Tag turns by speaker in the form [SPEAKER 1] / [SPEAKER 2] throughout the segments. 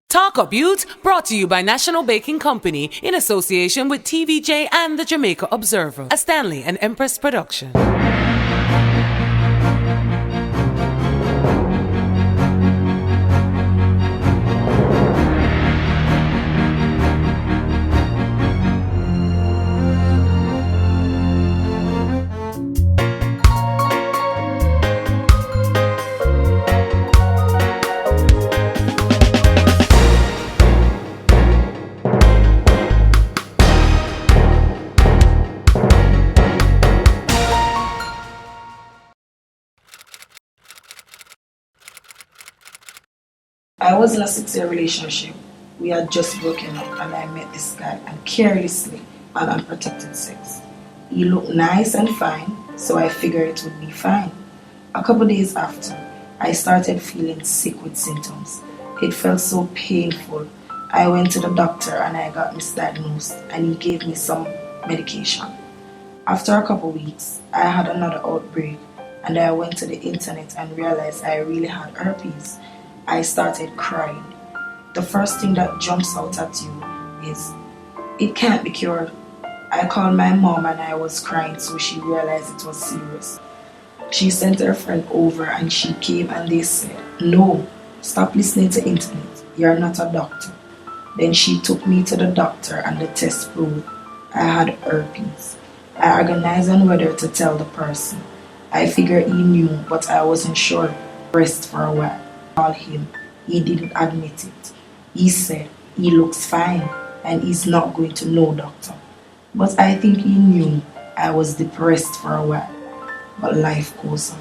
[SPEAKER 1] Talkupyout, brought to you by National Baking Company in association with TVJ and the Jamaica Observer, a Stanley and Emprezz production.
[SPEAKER 2] I was in a 6-year relationship. We had just broken up and I met this guy and carelessly had unprotected sex. He looked nice and fine, so I figured it would be fine. A couple days after, I started feeling sick with symptoms. It felt so painful. I went to the doctor and I got misdiagnosed and he gave me some medication. After a couple weeks, I had another outbreak and I went to the internet and realized I really had herpes. I started crying. The first thing that jumps out at you is, it can't be cured. I called my mom and I was crying, so she realized it was serious. She sent her friend over and she came and they said, no, stop listening to internet. You're not a doctor. Then she took me to the doctor and the test proved I had herpes. I organized on whether to tell the person. I figured he knew, but I wasn't sure. Rest for a while. Called him. He didn't admit it. He said he looks fine and he's not going to know doctor. But I think he knew I was depressed for a while. But life goes on.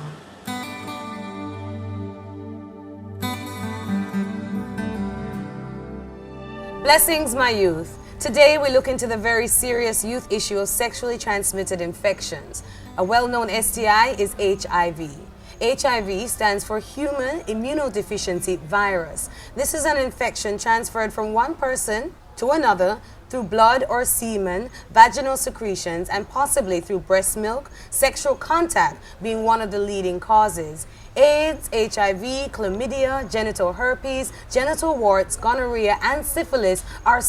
[SPEAKER 3] Blessings, my youth. Today we look into the very serious youth issue of sexually transmitted infections. A well-known STI is HIV. HIV stands for Human Immunodeficiency Virus. This is an infection transferred from one person to another through blood or semen, vaginal secretions, and possibly through breast milk, sexual contact being one of the leading causes. AIDS, HIV, chlamydia, genital herpes, genital warts, gonorrhea, and syphilis are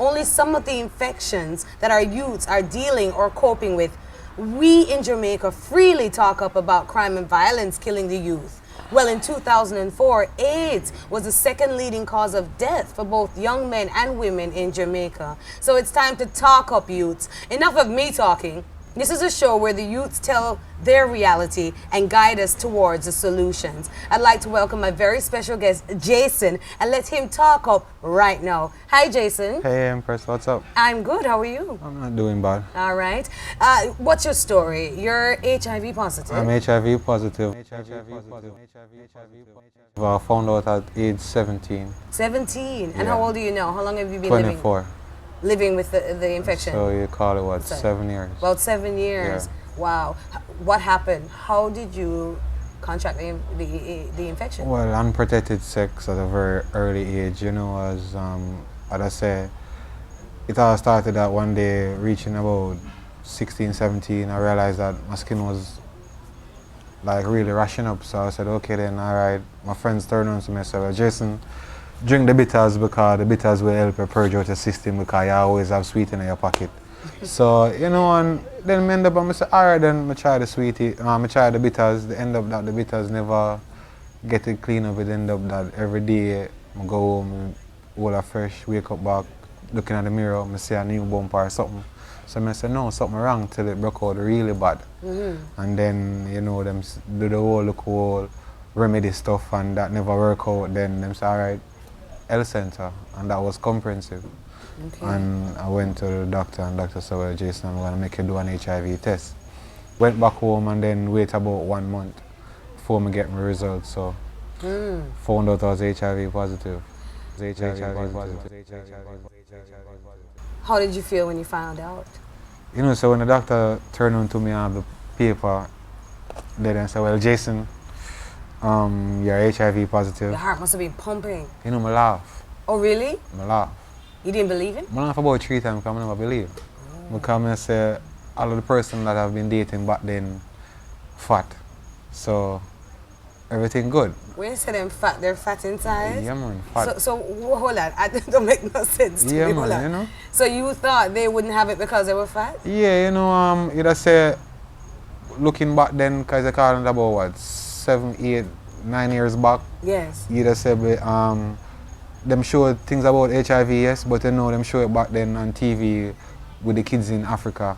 [SPEAKER 3] only some of the infections that our youths are dealing or coping with. We in Jamaica freely talk up about crime and violence killing the youth. Well, in 2004, AIDS was the second leading cause of death for both young men and women in Jamaica. So it's time to talk up, youths. Enough of me talking. This is a show where the youths tell their reality and guide us towards the solutions. I'd like to welcome my very special guest, Jason, and let him talk up right now. Hi, Jason.
[SPEAKER 4] Hey, Emprezz, what's up?
[SPEAKER 3] I'm good. How are you?
[SPEAKER 4] I'm not doing bad.
[SPEAKER 3] All right. What's your story? You're HIV positive.
[SPEAKER 4] I'm HIV positive. I found out at age 17.
[SPEAKER 3] 17. And
[SPEAKER 4] Yeah.
[SPEAKER 3] how old are you now? How long have you been
[SPEAKER 4] 24.
[SPEAKER 3] living with the infection?
[SPEAKER 4] So you call it what,
[SPEAKER 3] Sorry.
[SPEAKER 4] 7 years?
[SPEAKER 3] About 7 years.
[SPEAKER 4] Yeah.
[SPEAKER 3] Wow. What happened? How did you contract the infection?
[SPEAKER 4] Well, unprotected sex at a very early age, you know, as I say, it all started at one day, reaching about 16, 17, I realized that my skin was like really rashing up. So I said, okay then, all right. My friends turned on to me and said, well, Jason, drink the bitters because the bitters will help you purge out your system because you always have sweet in your pocket. So, you know, and then I end up, I said, all right, then I try the sweetie, I try the bitters. The end up that the bitters never get it clean up. It end up that every day I go home, all fresh, wake up back, looking at the mirror, I see a new bump or something. So I said, no, something wrong till it broke out really bad. And then, you know, them do the whole remedy stuff and that never work out. Then them say, all right, health center, and that was comprehensive. Okay. And I went to the doctor and doctor said, well, Jason, I'm going to make you do an HIV test. Went back home and then wait about 1 month before I get my results. So found out I was HIV positive.
[SPEAKER 3] How did you feel when you found out?
[SPEAKER 4] You know, so when the doctor turned on to me on the paper, they then said, well, Jason, you're HIV positive.
[SPEAKER 3] Your heart must have been pumping.
[SPEAKER 4] You know, I laugh.
[SPEAKER 3] Oh, really?
[SPEAKER 4] I laugh.
[SPEAKER 3] You didn't believe him?
[SPEAKER 4] I laugh about 3 times because I never believe. Because I say, all of the person that I've been dating back then, fat. So everything good.
[SPEAKER 3] When you say them fat, they're fat inside?
[SPEAKER 4] Yeah, man, fat.
[SPEAKER 3] So hold on, don't make no sense to
[SPEAKER 4] Yeah,
[SPEAKER 3] me.
[SPEAKER 4] man,
[SPEAKER 3] Hold on.
[SPEAKER 4] you know.
[SPEAKER 3] So you thought they wouldn't have it because they were fat?
[SPEAKER 4] Yeah, you know, you just say, looking back then, because I call it about what, 7, 8, 9 years back.
[SPEAKER 3] Yes.
[SPEAKER 4] You just say, them show things about HIV, yes, but you know, them show it back then on TV with the kids in Africa.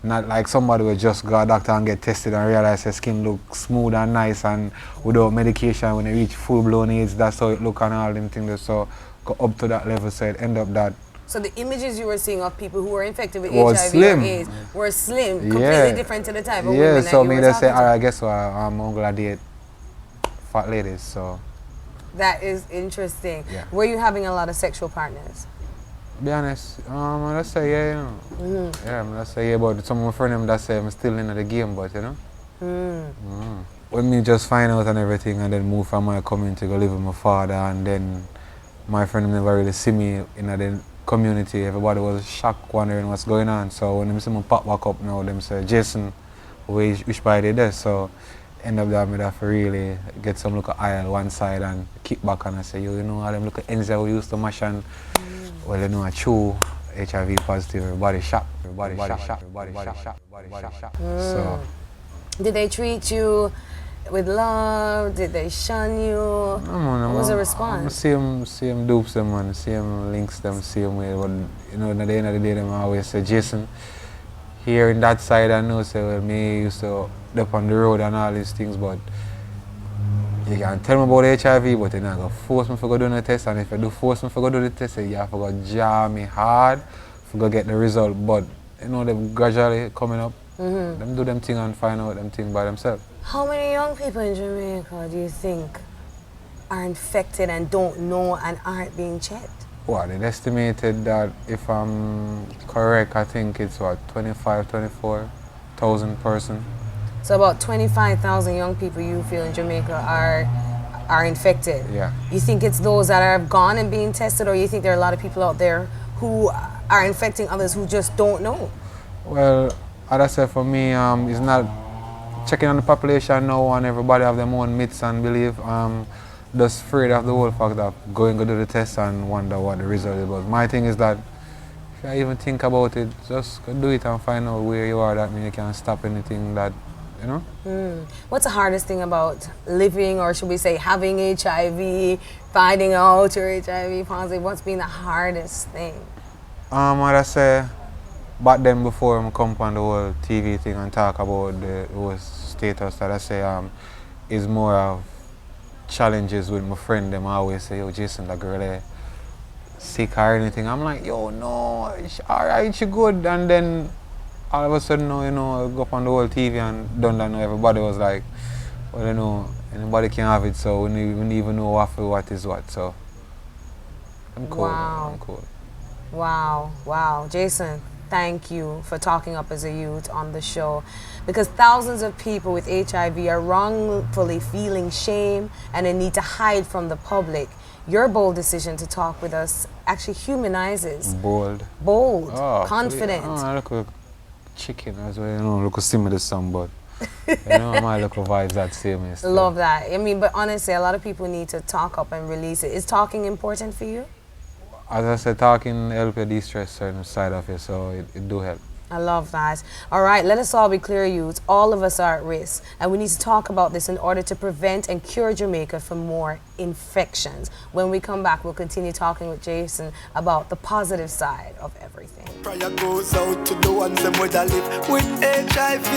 [SPEAKER 4] Not like somebody will just go to a doctor and get tested and realize their skin look smooth and nice and without medication when they reach full-blown AIDS, that's how it look and all them things. So go up to that level, so it end up that.
[SPEAKER 3] So the images you were seeing of people who were infected with
[SPEAKER 4] Was
[SPEAKER 3] HIV
[SPEAKER 4] slim.
[SPEAKER 3] or AIDS were slim,
[SPEAKER 4] Yeah.
[SPEAKER 3] completely different to the type of women
[SPEAKER 4] Yeah,
[SPEAKER 3] that
[SPEAKER 4] so
[SPEAKER 3] you
[SPEAKER 4] me
[SPEAKER 3] were
[SPEAKER 4] they say,
[SPEAKER 3] talking to.
[SPEAKER 4] alright, guess what, I'm gonna date fat ladies, so.
[SPEAKER 3] That is interesting.
[SPEAKER 4] Yeah.
[SPEAKER 3] Were you having a lot of sexual partners?
[SPEAKER 4] Be honest, let's say yeah, you know. Yeah, let's say yeah, but some of my friends that say I'm still in the game, but you know. When me just find out and everything and then move from my community to go live with my father and then my friend never really see me in the community. Everybody was shocked wondering what's going on. So when them see me pop back up now, them say, Jason, which by they there? So end up that me have to really get some look at aisle one side and kick back and I say, you know, all them look at Enza we used to mash and well, you know, a true HIV positive, everybody shocked. So
[SPEAKER 3] Did they treat you with love? Did they shun you? What was the response?
[SPEAKER 4] See him dupes them, man. See him links them, see him way. But, you know, at the end of the day, them always say, Jason, here in that side, I know, say, well, me used to up on the road and all these things, but you can tell me about HIV, but you're not going to force me to go do the test. And if you do force me to go do the test, you have to go jar me hard to go get the result. But, you know, them gradually coming up, them do them thing and find out them thing by themselves.
[SPEAKER 3] How many young people in Jamaica do you think are infected and don't know and aren't being checked?
[SPEAKER 4] Well, it estimated that, if I'm correct, I think it's what, 24,000 person.
[SPEAKER 3] So about 25,000 young people you feel in Jamaica are infected.
[SPEAKER 4] Yeah.
[SPEAKER 3] You think it's those that are gone and being tested, or you think there are a lot of people out there who are infecting others who just don't know?
[SPEAKER 4] Well, as I said, for me, it's not checking on the population now and everybody have their own myths and belief. Just afraid of the whole fact of going to do the test and wonder what the result is. But my thing is that if you even think about it, just go do it and find out where you are. That means you can stop anything that, you know.
[SPEAKER 3] What's the hardest thing about living, or should we say having HIV, finding out you're HIV positive? What's been the hardest thing?
[SPEAKER 4] What I say, back then before I come on the whole TV thing and talk about the whole status, that I say is more of challenges with my friend. Them always say, yo, Jason, that girl sick or anything. I'm like, yo, no, alright, she good. And then all of a sudden, you know, I go up on the whole TV and done that. Everybody was like, well, you know, anybody can have it, so we don't even know what is what. So I'm cool.
[SPEAKER 3] Wow.
[SPEAKER 4] I'm cool.
[SPEAKER 3] Wow. Jason, thank you for talking up as a youth on the show, because thousands of people with HIV are wrongfully feeling shame and a need to hide from the public. Your bold decision to talk with us actually humanizes.
[SPEAKER 4] Bold.
[SPEAKER 3] Bold, confident.
[SPEAKER 4] I look like chicken as well, you know, look similar to some, but you know, my local vibes that same is.
[SPEAKER 3] Love that. I mean, but honestly, a lot of people need to talk up and release it. Is talking important for you?
[SPEAKER 4] As I said, talking help you de-stress certain side of it, so it do help.
[SPEAKER 3] I love that. All right, let us all be clear, youth. All of us are at risk, and we need to talk about this in order to prevent and cure Jamaica from more infections. When we come back, we'll continue talking with Jason about the positive side of everything.
[SPEAKER 5] Prayer goes out to the ones that live with HIV.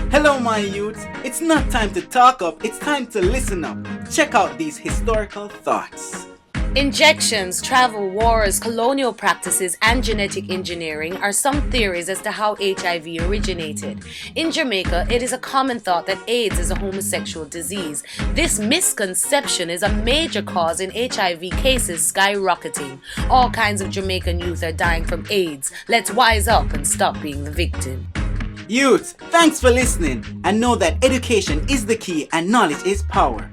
[SPEAKER 6] Hello, my youths. It's not time to talk up, it's time to listen up. Check out these historical thoughts.
[SPEAKER 7] Injections, travel, wars, colonial practices, and genetic engineering are some theories as to how HIV originated. In Jamaica, it is a common thought that AIDS is a homosexual disease. This misconception is a major cause in HIV cases skyrocketing. All kinds of Jamaican youth are dying from AIDS. Let's wise up and stop being the victim.
[SPEAKER 6] Youth, thanks for listening, and know that education is the key and knowledge is power.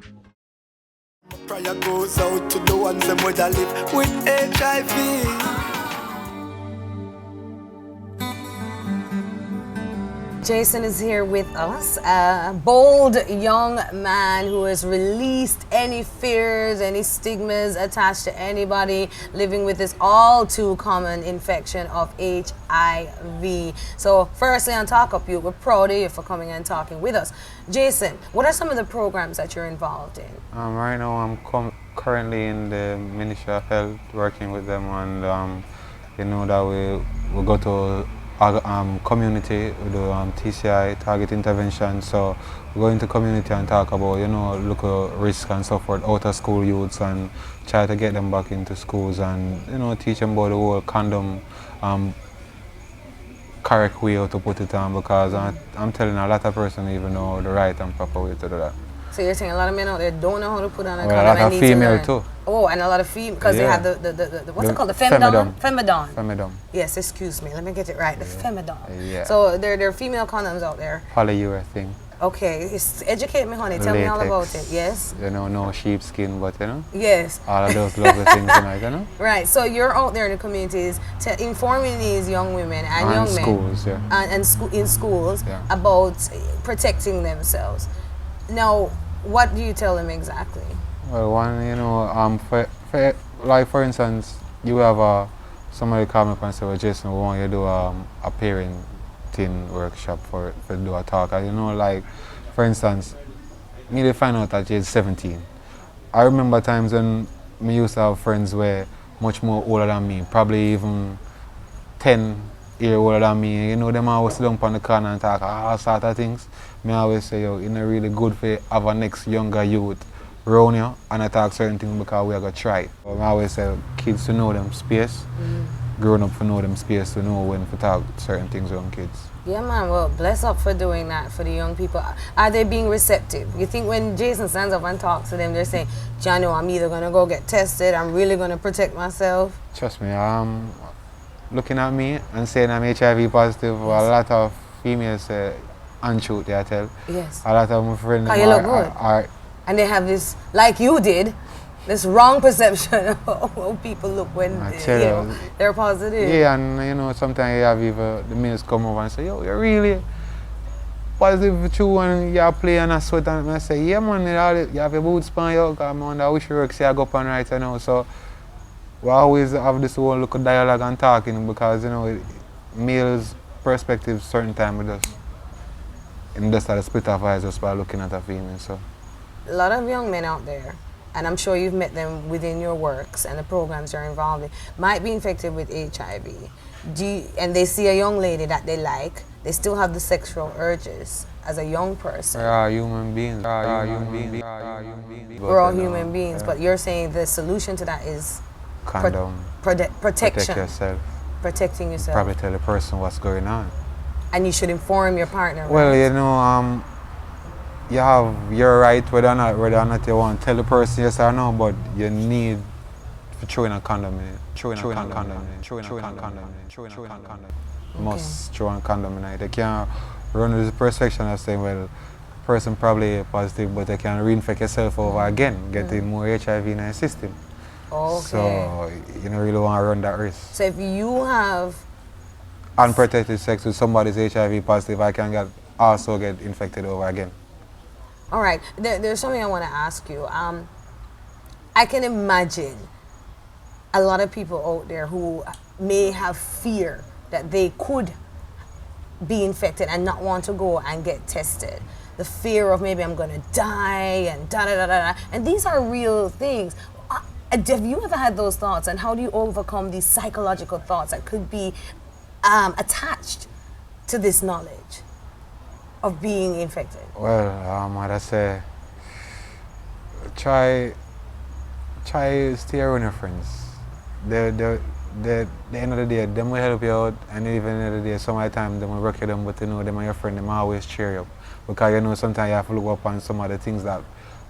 [SPEAKER 5] Prayer goes out to the ones that live with HIV.
[SPEAKER 3] Jason is here with us, a bold young man who has released any fears, any stigmas attached to anybody living with this all too common infection of HIV. So firstly on Talkupyout, we're proud of you for coming and talking with us. Jason, what are some of the programs that you're involved in?
[SPEAKER 4] Right now I'm currently in the Ministry of Health, working with them, and you know that we go to community, we do TCI, target intervention. So we go into community and talk about, you know, look at risk and so forth, out of school youths, and try to get them back into schools, and, you know, teach them about the whole condom correct way how to put it on, because I'm telling a lot of persons even know the right and proper way to do that.
[SPEAKER 3] So you're saying a lot of men out there don't know how to put on a
[SPEAKER 4] Well,
[SPEAKER 3] condom
[SPEAKER 4] a lot of female too.
[SPEAKER 3] Oh, and a lot of female, because they have the what's it called? The femidon?
[SPEAKER 4] Femidon.
[SPEAKER 3] Yes, excuse me, let me get it right. The femidon.
[SPEAKER 4] Yeah.
[SPEAKER 3] So there are female condoms out there.
[SPEAKER 4] Polyurethane.
[SPEAKER 3] Okay, educate me, honey. Tell me all about it. Yes.
[SPEAKER 4] You know, no sheepskin, but you know.
[SPEAKER 3] Yes.
[SPEAKER 4] All of those lovely things, you know.
[SPEAKER 3] Right. So you're out there in the communities informing these young women and young
[SPEAKER 4] schools,
[SPEAKER 3] men,
[SPEAKER 4] yeah.
[SPEAKER 3] in schools,
[SPEAKER 4] yeah,
[SPEAKER 3] about protecting themselves. Now, what do you tell them exactly?
[SPEAKER 4] Well, one, you know, for instance, you have somebody come up and say, well, Jason, we want you to do a parenting workshop for do a talk. And, you know, like, for instance, me they find out at age 17. I remember times when me used to have friends were much more older than me, probably even 10 years older than me. You know, them always sit down on the corner and talk all sort of things. Me always say, yo, it's not really good for have a next younger youth around you and I talk certain things because we are going to try it. I always say kids to know them space, grown up to know them space, to know when to talk certain things around kids.
[SPEAKER 3] Yeah, man, well, bless up for doing that for the young people. Are they being receptive? You think when Jason stands up and talks to them, they're saying, Jano, I'm either going to go get tested, I'm really going to protect myself?
[SPEAKER 4] Trust me, looking at me and saying I'm HIV positive, yes, a lot of females say, untruth, they tell.
[SPEAKER 3] Yes.
[SPEAKER 4] A lot of my friends
[SPEAKER 3] you look good. And they have this, like you did, this wrong perception of how people look when they're positive.
[SPEAKER 4] Yeah, and you know, sometimes you have even the males come over and say, yo, you're really positive for you and you're playing a sweat, and I say, yeah man, you have your boots on you, because I wish you work, say I go up and right, you know. So we always have this whole look of dialogue and talking, because, you know, males' perspective certain time with us. And just at a split of eyes just by looking at a female. So
[SPEAKER 3] a lot of young men out there, and I'm sure you've met them within your works and the programs you're involved in, might be infected with HIV. And they see a young lady that they like, they still have the sexual urges as a young person.
[SPEAKER 4] We are human beings.
[SPEAKER 3] We're all human beings, but you're saying the solution to that is
[SPEAKER 4] condom.
[SPEAKER 3] Protection.
[SPEAKER 4] Protect yourself.
[SPEAKER 3] Protecting yourself.
[SPEAKER 4] Probably tell the person what's going on.
[SPEAKER 3] And you should inform your partner.
[SPEAKER 4] Well,
[SPEAKER 3] right?
[SPEAKER 4] you know, you have your right whether or not you want to tell the person yes or no, but you need to throw in a condom in it. Throw in a condom. You must throw in a condom in it. They can't run with the perception of saying, well, the person probably positive, but they can reinfect yourself over again, getting more HIV in your system.
[SPEAKER 3] Okay.
[SPEAKER 4] So you don't really want to run that risk.
[SPEAKER 3] So if you have
[SPEAKER 4] unprotected sex with somebody's HIV positive, I can also get infected over again.
[SPEAKER 3] All right, there's something I want to ask you. I can imagine a lot of people out there who may have fear that they could be infected and not want to go and get tested. The fear of maybe I'm going to die and da-da-da-da-da. And these are real things. Have you ever had those thoughts, and how do you overcome these psychological thoughts that could be attached to this knowledge of being infected?
[SPEAKER 4] Well, I'd say try stay around your friends. The end of the day, them will help you out, and even at the end of the day, some of the time them will work you them, but you know them are your friend, them always cheer you up. Because you know sometimes you have to look up on some of the things that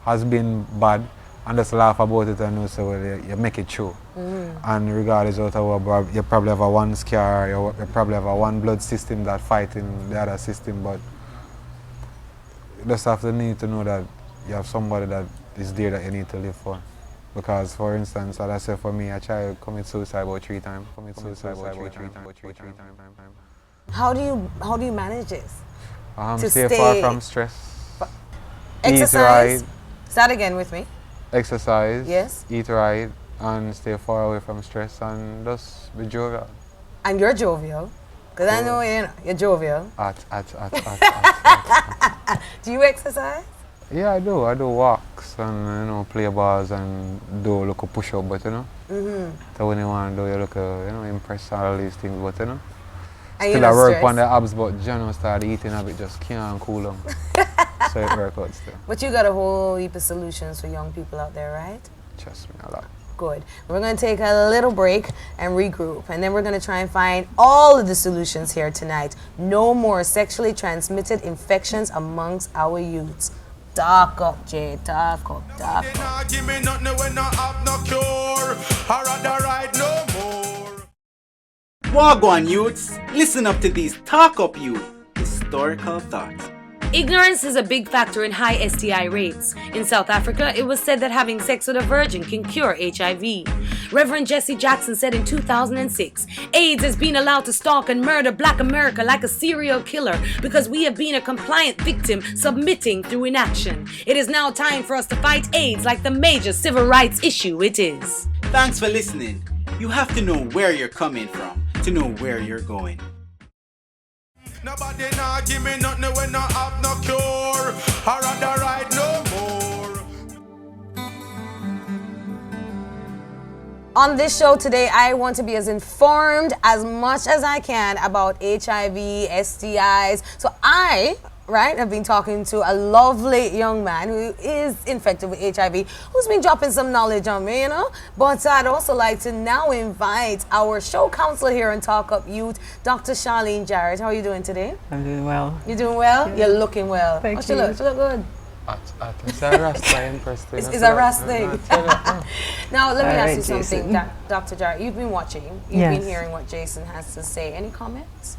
[SPEAKER 4] has been bad and just laugh about it and know so well, you make it true. And regardless of what, you probably have a one scar, you probably have a one blood system that fighting the other system, but you just have to need to know that you have somebody that is there that you need to live for. Because for instance, as I said, for me, I tried to commit suicide about 3 times.
[SPEAKER 3] How do you manage this? To
[SPEAKER 4] Stay far from stress.
[SPEAKER 3] Exercise.
[SPEAKER 4] Eat right.
[SPEAKER 3] Start again with me.
[SPEAKER 4] Exercise.
[SPEAKER 3] Yes.
[SPEAKER 4] Eat right and stay far away from stress and just be jovial.
[SPEAKER 3] And you're jovial, because I know you're jovial. Do you exercise?
[SPEAKER 4] Yeah, I do. I do walks and play balls and do look a push up, but So when you want to do, you look Emprezz all these things, but
[SPEAKER 3] And
[SPEAKER 4] still I work on the abs, but start eating a bit, just can't cool them. So it works out still.
[SPEAKER 3] But you got a whole heap of solutions for young people out there, right?
[SPEAKER 4] Trust me, a lot.
[SPEAKER 3] Good. We're going to take a little break and regroup, and then we're going to try and find all of the solutions here tonight. No more sexually transmitted infections amongst our youths. Talk up, Jay. Talk up.
[SPEAKER 5] Give me nothing when I have no cure. I rather ride no more.
[SPEAKER 6] Wagwan youths, listen up to these Talkupyout historical thoughts.
[SPEAKER 7] Ignorance is a big factor in high STI rates. In South Africa, it was said that having sex with a virgin can cure HIV. Reverend Jesse Jackson said in 2006, AIDS has been allowed to stalk and murder Black America like a serial killer because we have been a compliant victim submitting through inaction. It is now time for us to fight AIDS like the major civil rights issue it is.
[SPEAKER 6] Thanks for listening. You have to know where you're coming from to know where you're going.
[SPEAKER 5] Nobody nah give me nothing when I have no cure. I rather ride no more.
[SPEAKER 3] On this show today, I want to be as informed as much as I can about HIV, STIs. So I've been talking to a lovely young man who is infected with HIV, who's been dropping some knowledge on me, But I'd also like to now invite our show counselor here on Talkupyout, Dr. Charlene Jarrett. How are you doing today?
[SPEAKER 8] I'm doing well.
[SPEAKER 3] You're doing well? Yeah. You're looking well.
[SPEAKER 8] Thank
[SPEAKER 3] you.
[SPEAKER 8] you.
[SPEAKER 3] She look good.
[SPEAKER 4] It's a Rasta Emprezz thing.
[SPEAKER 3] It's a Rasta thing. Now, let me ask you something,
[SPEAKER 8] Jason.
[SPEAKER 3] Dr. Jarrett. You've been watching. You've been hearing what Jason has to say. Any comments?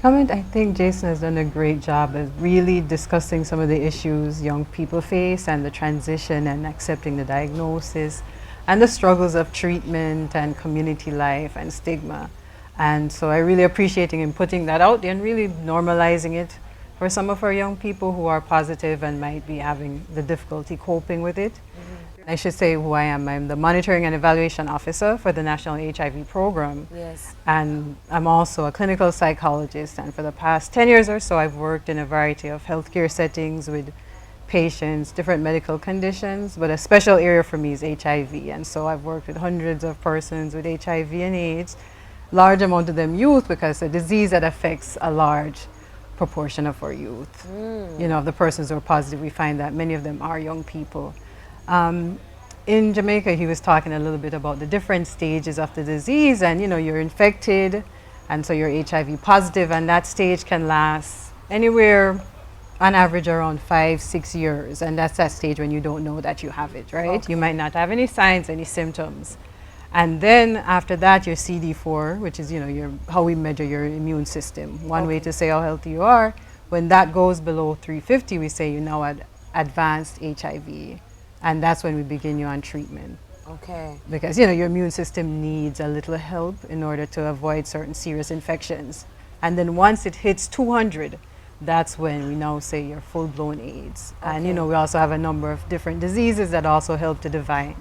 [SPEAKER 8] I think Jason has done a great job of really discussing some of the issues young people face and the transition and accepting the diagnosis and the struggles of treatment and community life and stigma. And so I really appreciating him putting that out there and really normalizing it for some of our young people who are positive and might be having the difficulty coping with it. I should say who I am. I'm the Monitoring and Evaluation Officer for the National HIV Program.
[SPEAKER 3] Yes.
[SPEAKER 8] And I'm also a clinical psychologist. And for the past 10 years or so, I've worked in a variety of healthcare settings with patients, different medical conditions. But a special area for me is HIV. And so I've worked with hundreds of persons with HIV and AIDS, large amount of them youth, because it's a disease that affects a large proportion of our youth. Of the persons who are positive, we find that many of them are young people. In Jamaica, he was talking a little bit about the different stages of the disease, and you're infected, and so you're HIV positive, and that stage can last anywhere on average around 5-6 years, and that's that stage when you don't know that you have it, right? Okay. You might not have any signs, any symptoms. And then after that, your CD4, which is how we measure your immune system. One way to say how healthy you are, when that goes below 350, we say you're now at advanced HIV. And that's when we begin you on treatment.
[SPEAKER 3] Okay.
[SPEAKER 8] Because, your immune system needs a little help in order to avoid certain serious infections. And then once it hits 200, that's when we now say you're full-blown AIDS. Okay. And, we also have a number of different diseases that also help to define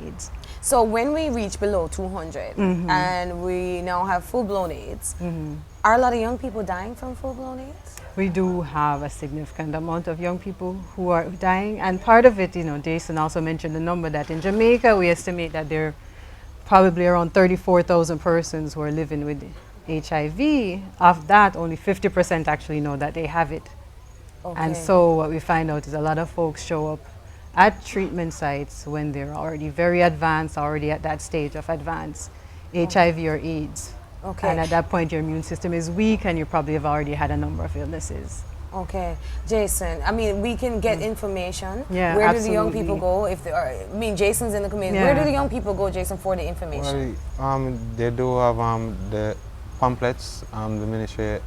[SPEAKER 8] AIDS.
[SPEAKER 3] So when we reach below 200 and we now have full-blown AIDS, are a lot of young people dying from full-blown AIDS?
[SPEAKER 8] We do have a significant amount of young people who are dying, and part of it, Jason also mentioned the number that in Jamaica we estimate that there are probably around 34,000 persons who are living with HIV. Of that, only 50% actually know that they have it. Okay. And so what we find out is a lot of folks show up at treatment sites when they're already very advanced, already at that stage of advanced HIV or AIDS. Okay. And at that point, your immune system is weak, and you probably have already had a number of illnesses.
[SPEAKER 3] Okay, Jason. We can get information.
[SPEAKER 8] Yeah,
[SPEAKER 3] where
[SPEAKER 8] absolutely.
[SPEAKER 3] do the young people go if they are? Jason's in the community. Yeah. Where do the young people go, Jason, for the information?
[SPEAKER 4] Well, they do have the pamphlets, the ministry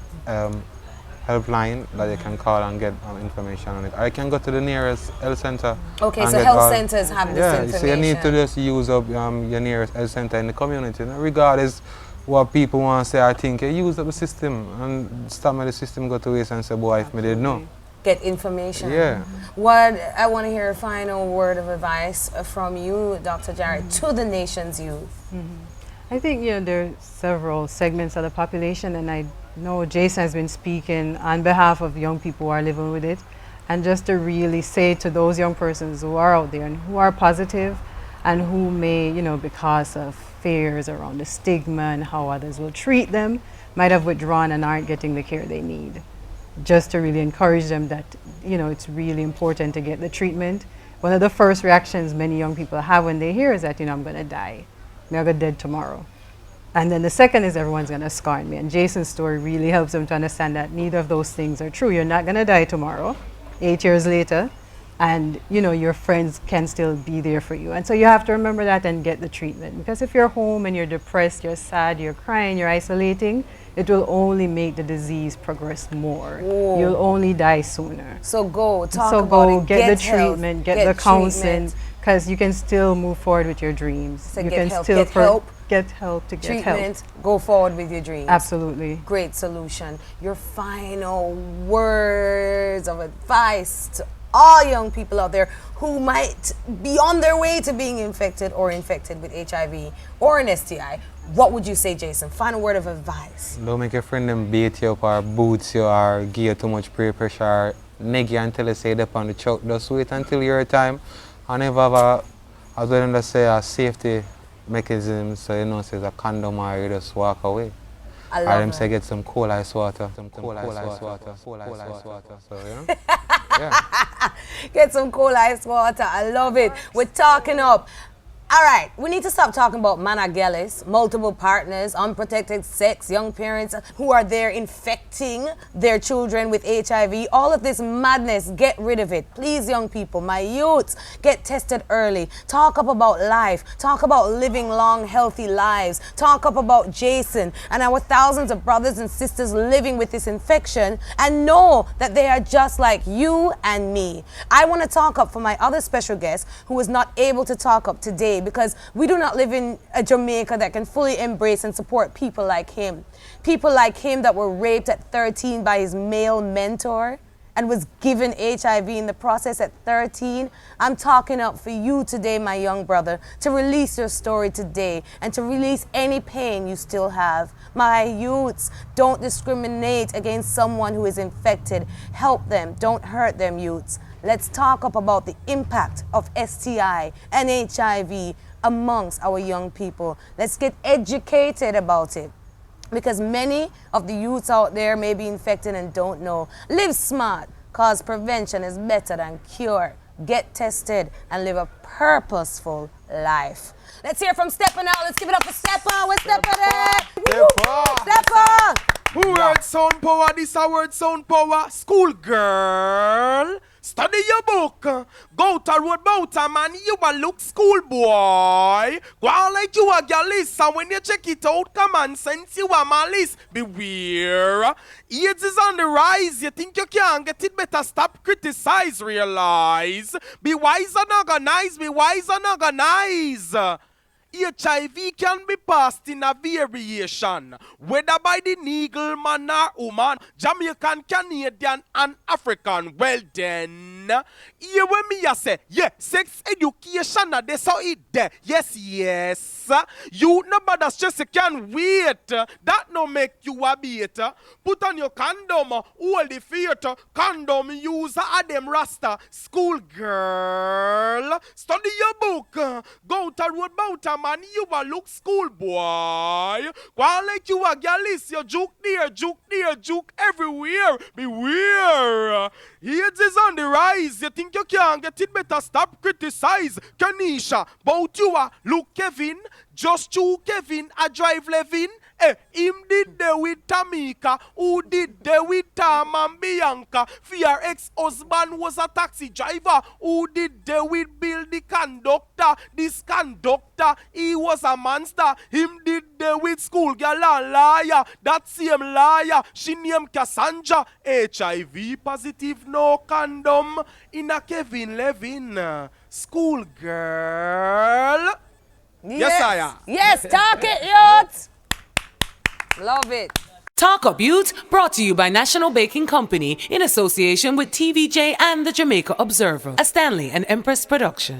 [SPEAKER 4] helpline that they can call and get information on it. Or you can go to the nearest health center.
[SPEAKER 3] Okay, so health centers have this information.
[SPEAKER 4] So you need to just use up your nearest health center in the community, regardless what people want to say or think, you use up the system and stop me the system go to waste and say, boy, if me did know.
[SPEAKER 3] Get information.
[SPEAKER 4] Yeah.
[SPEAKER 3] What I want to hear a final word of advice from you, Dr. Jarrett, to the nation's youth.
[SPEAKER 8] I think there are several segments of the population, and I know Jason has been speaking on behalf of young people who are living with it, and just to really say to those young persons who are out there and who are positive and who may, because of fears around the stigma and how others will treat them, might have withdrawn and aren't getting the care they need. Just to really encourage them that, it's really important to get the treatment. One of the first reactions many young people have when they hear is that, I'm going to die. I'm going to get dead tomorrow. And then the second is everyone's going to scorn me. And Jason's story really helps them to understand that neither of those things are true. You're not going to die tomorrow, 8 years later, and your friends can still be there for you. And so you have to remember that and get the treatment. Because if you're home and you're depressed, you're sad, you're crying, you're isolating, it will only make the disease progress more. Ooh. You'll only die sooner.
[SPEAKER 3] So go, get
[SPEAKER 8] the treatment, get the counseling, because you can still move forward with your dreams.
[SPEAKER 3] So
[SPEAKER 8] you
[SPEAKER 3] get
[SPEAKER 8] can
[SPEAKER 3] help,
[SPEAKER 8] still
[SPEAKER 3] get help
[SPEAKER 8] to get
[SPEAKER 3] treatment,
[SPEAKER 8] help.
[SPEAKER 3] Go forward with your dreams.
[SPEAKER 8] Absolutely.
[SPEAKER 3] Great solution. Your final words of advice to all young people out there who might be on their way to being infected or infected with HIV or an STI. What would you say, Jason? Final word of advice.
[SPEAKER 4] Don't make your friend them beat you up or boots you or give you too much peer pressure or neg you until they say they're on the choke. Just wait until your time. And never have as well as say a safety mechanism, so says a condom or you just walk away.
[SPEAKER 3] I love
[SPEAKER 4] them say get some cold ice water. So, yeah.
[SPEAKER 3] Get some cold ice water. I love it. We're talking up. All right, we need to stop talking about managelis, multiple partners, unprotected sex, young parents who are there infecting their children with HIV. All of this madness, get rid of it. Please, young people, my youths, get tested early. Talk up about life. Talk about living long, healthy lives. Talk up about Jason and our thousands of brothers and sisters living with this infection, and know that they are just like you and me. I want to talk up for my other special guest who was not able to talk up today, because we do not live in a Jamaica that can fully embrace and support people like him. People like him that were raped at 13 by his male mentor and was given HIV in the process at 13. I'm talking up for you today, my young brother, to release your story today and to release any pain you still have. My youths, don't discriminate against someone who is infected. Help them, don't hurt them, youths. Let's talk up about the impact of STI and HIV amongst our young people. Let's get educated about it, because many of the youths out there may be infected and don't know. Live smart, cause prevention is better than cure. Get tested and live a purposeful life. Let's hear from Stepper now. Let's give it up for Stepper. Where's Stepper at? Stepper!
[SPEAKER 5] Who word sound power? This a word sound power. School girl, study your book. Go to road bottom and you a look school boy. Go on like you a girl list, and when you check it out, common sense you a malice. Beware, AIDS is on the rise. You think you can get it better? Stop criticize, realize. Be wise and organize. Be wise and organize. HIV can be passed in a variation, whether by the Neagle man or woman, Jamaican, Canadian, and African. Well then, here when me a say, yeah, sex education, that's how it there. Yes, yes. You no bother stress, you can wait. That no make you a bait. Put on your condom, hold the feet. Condom user a them rasta. School girl, study your book. Go to road bottom and you a look school boy. Go on like you a gallus, you juke there, juke everywhere. Beware. AIDS is on the rise. You think you can get it better? Stop criticize. Kanisha, bout you a look Kevin. Just you Kevin a drive Levin. Him did there with Tamika, who did there with Tam and Bianca. Fear ex-husband was a taxi driver, who did there with Bill the conductor. This conductor, he was a monster. Him did there with schoolgirl and liar. That same liar, she named Cassandra. HIV positive, no condom. In a Kevin Levin, school girl.
[SPEAKER 3] Yes, I am. Yes, talk it, Yout. Love it.
[SPEAKER 1] Talkupyout, brought to you by National Baking Company in association with TVJ and the Jamaica Observer, a Stanley and Emprezz production.